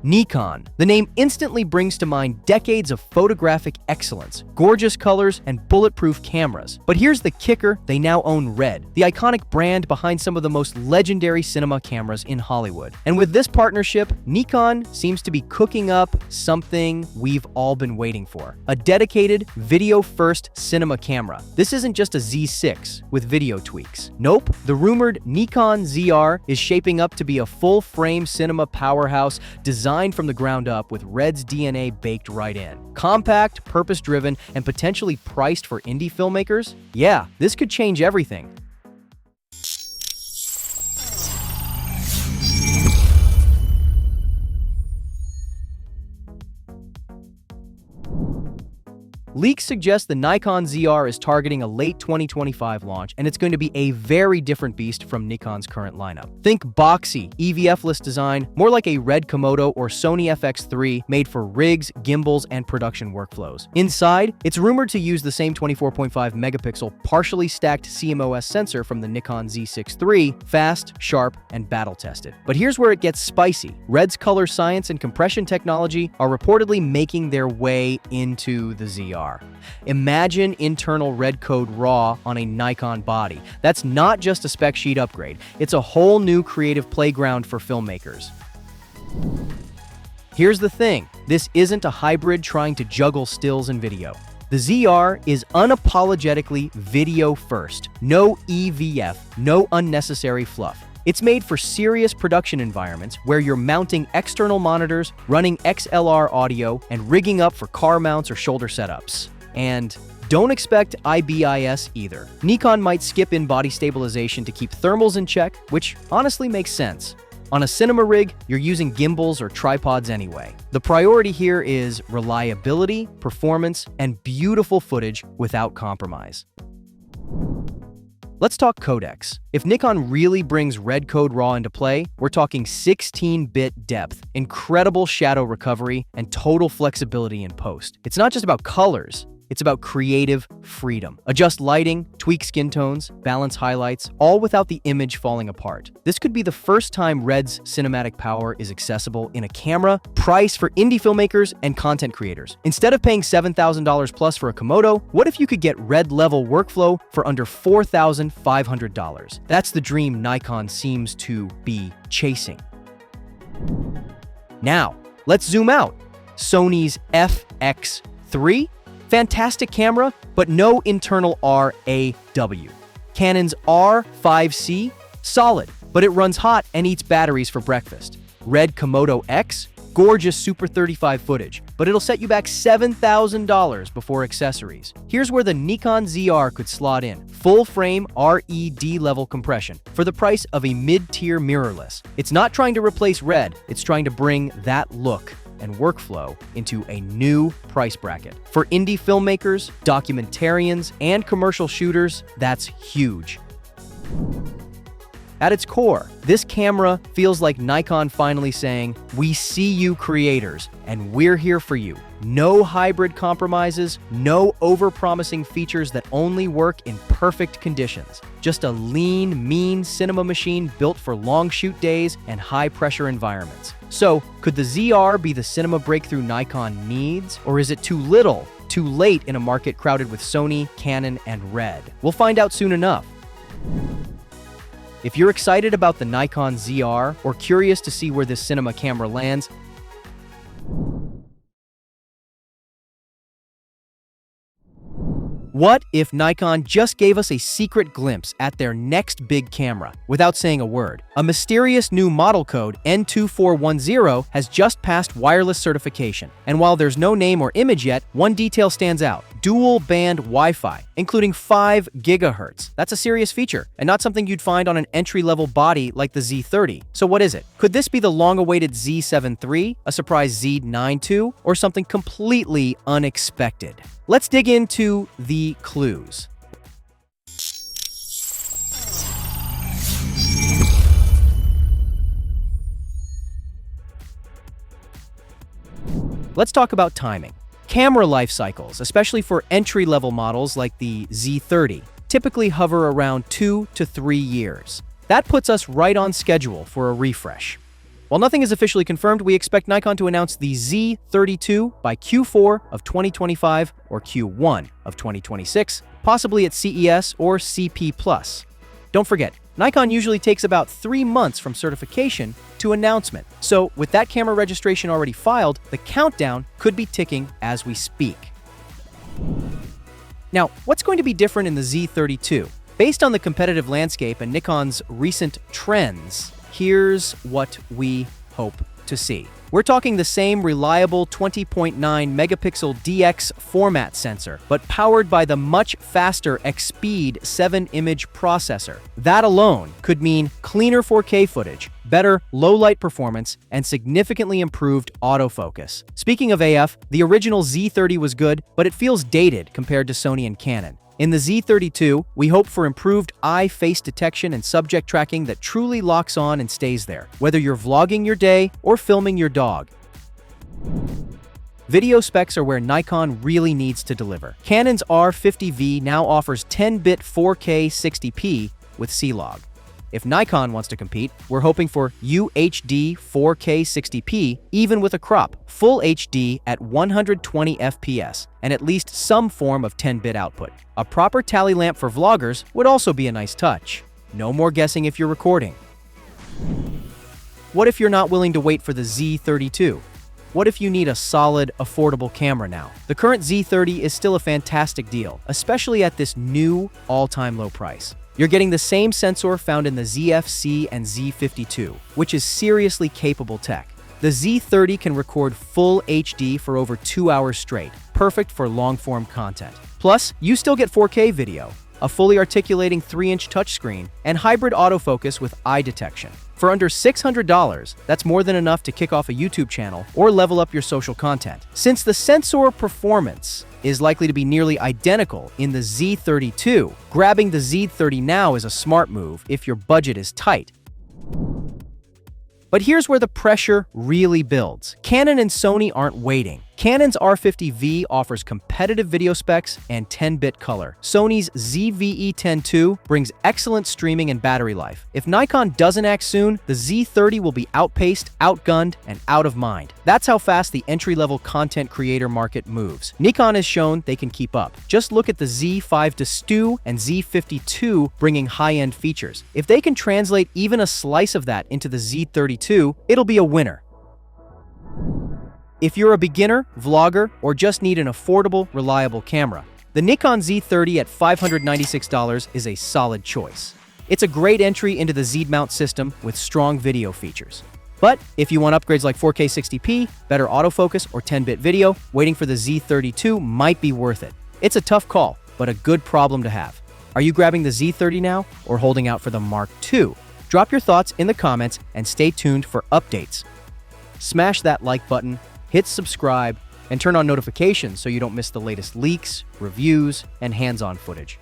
Nikon. The name instantly brings to mind decades of photographic excellence, gorgeous colors, and bulletproof cameras. But here's the kicker: they now own Red, the iconic brand behind some of the most legendary cinema cameras in Hollywood. And with this partnership, Nikon seems to be cooking up something we've all been waiting for: a dedicated video-first cinema camera. This isn't just a Z6 with video tweaks. Nope, the rumored Nikon ZR is shaping up to be a full-frame cinema powerhouse designed from the ground up with Red's DNA baked right in. Compact, purpose-driven, and potentially priced for indie filmmakers? Yeah, this could change everything. Leaks suggest the Nikon ZR is targeting a late 2025 launch, and it's going to be a very different beast from Nikon's current lineup. Think boxy, EVF-less design, more like a Red Komodo or Sony FX3 made for rigs, gimbals, and production workflows. Inside, it's rumored to use the same 24.5 megapixel partially stacked CMOS sensor from the Nikon Z6 III, fast, sharp, and battle-tested. But here's where it gets spicy. Red's color science and compression technology are reportedly making their way into the ZR. Imagine internal red code raw on a Nikon body. That's not just a spec sheet upgrade. It's a whole new creative playground for filmmakers. Here's the thing: this isn't a hybrid trying to juggle stills and video. The ZR is unapologetically video first. No EVF, no unnecessary fluff. It's made for serious production environments where you're mounting external monitors, running XLR audio, and rigging up for car mounts or shoulder setups. And don't expect IBIS either. Nikon might skip in body stabilization to keep thermals in check, which honestly makes sense. On a cinema rig, you're using gimbals or tripods anyway. The priority here is reliability, performance, and beautiful footage without compromise. Let's talk codecs. If Nikon really brings Red Code RAW into play, we're talking 16-bit depth, incredible shadow recovery, and total flexibility in post. It's not just about colors. It's about creative freedom. Adjust lighting, tweak skin tones, balance highlights, all without the image falling apart. This could be the first time Red's cinematic power is accessible in a camera priced for indie filmmakers and content creators. Instead of paying $7,000 plus for a Komodo, what if you could get Red-level workflow for under $4,500? That's the dream Nikon seems to be chasing. Now, let's zoom out. Sony's FX3? Fantastic camera, but no internal RAW. Canon's R5C? Solid, but it runs hot and eats batteries for breakfast. Red Komodo X? Gorgeous Super 35 footage, but it'll set you back $7,000 before accessories. Here's where the Nikon ZR could slot in. Full-frame RED level compression for the price of a mid-tier mirrorless. It's not trying to replace Red, it's trying to bring that look and workflow into a new price bracket. For indie filmmakers, documentarians, and commercial shooters, that's huge. At its core, this camera feels like Nikon finally saying, "We see you creators, and we're here for you." No hybrid compromises, no over-promising features that only work in perfect conditions. Just a lean, mean cinema machine built for long shoot days and high-pressure environments. So, could the ZR be the cinema breakthrough Nikon needs? Or is it too little, too late in a market crowded with Sony, Canon, and Red? We'll find out soon enough. If you're excited about the Nikon ZR or curious to see where this cinema camera lands, what if Nikon just gave us a secret glimpse at their next big camera without saying a word? A mysterious new model code, N2410, has just passed wireless certification. And while there's no name or image yet, one detail stands out: dual-band Wi-Fi, including 5 gigahertz. That's a serious feature, and not something you'd find on an entry-level body like the Z30. So what is it? Could this be the long-awaited Z7 III, a surprise Z9 II, or something completely unexpected? Let's dig into the clues. Let's talk about timing. Camera life cycles, especially for entry-level models like the Z30, typically hover around 2 to 3 years. That puts us right on schedule for a refresh. While nothing is officially confirmed, we expect Nikon to announce the Z32 by Q4 of 2025 or Q1 of 2026, possibly at CES or CP+. Don't forget, Nikon usually takes about 3 months from certification to announcement. So with that camera registration already filed, the countdown could be ticking as we speak. Now, what's going to be different in the Z32? Based on the competitive landscape and Nikon's recent trends, here's what we hope to see. We're talking the same reliable 20.9 megapixel DX format sensor, but powered by the much faster X-Speed 7-image processor. That alone could mean cleaner 4K footage, better low-light performance, and significantly improved autofocus. Speaking of AF, the original Z30 was good, but it feels dated compared to Sony and Canon. In the Z32, we hope for improved eye face detection and subject tracking that truly locks on and stays there, whether you're vlogging your day or filming your dog. Video specs are where Nikon really needs to deliver. Canon's R50V now offers 10-bit 4K 60p with C-Log. If Nikon wants to compete, we're hoping for UHD 4K 60p, even with a crop, full HD at 120 FPS, and at least some form of 10-bit output. A proper tally lamp for vloggers would also be a nice touch. No more guessing if you're recording. What if you're not willing to wait for the Z32? What if you need a solid, affordable camera now? The current Z30 is still a fantastic deal, especially at this new, all-time low price. You're getting the same sensor found in the ZFC and Z52, which is seriously capable tech. The Z30 can record full HD for over 2 hours straight, perfect for long-form content. Plus, you still get 4K video, a fully articulating 3-inch touchscreen, and hybrid autofocus with eye detection. For under $600, that's more than enough to kick off a YouTube channel or level up your social content. Since the sensor performance is likely to be nearly identical in the Z32, grabbing the Z30 now is a smart move if your budget is tight. But here's where the pressure really builds. Canon and Sony aren't waiting. Canon's R50V offers competitive video specs and 10-bit color. Sony's ZVE-10 II brings excellent streaming and battery life. If Nikon doesn't act soon, the Z30 will be outpaced, outgunned, and out of mind. That's how fast the entry-level content creator market moves. Nikon has shown they can keep up. Just look at the Z5-2 and Z52 bringing high-end features. If they can translate even a slice of that into the Z32, it'll be a winner. If you're a beginner, vlogger, or just need an affordable, reliable camera, the Nikon Z30 at $596 is a solid choice. It's a great entry into the Z-mount system with strong video features. But if you want upgrades like 4K 60p, better autofocus, or 10-bit video, waiting for the Z32 might be worth it. It's a tough call, but a good problem to have. Are you grabbing the Z30 now, or holding out for the Mark II? Drop your thoughts in the comments and stay tuned for updates. Smash that like button, hit subscribe, and turn on notifications so you don't miss the latest leaks, reviews, and hands-on footage.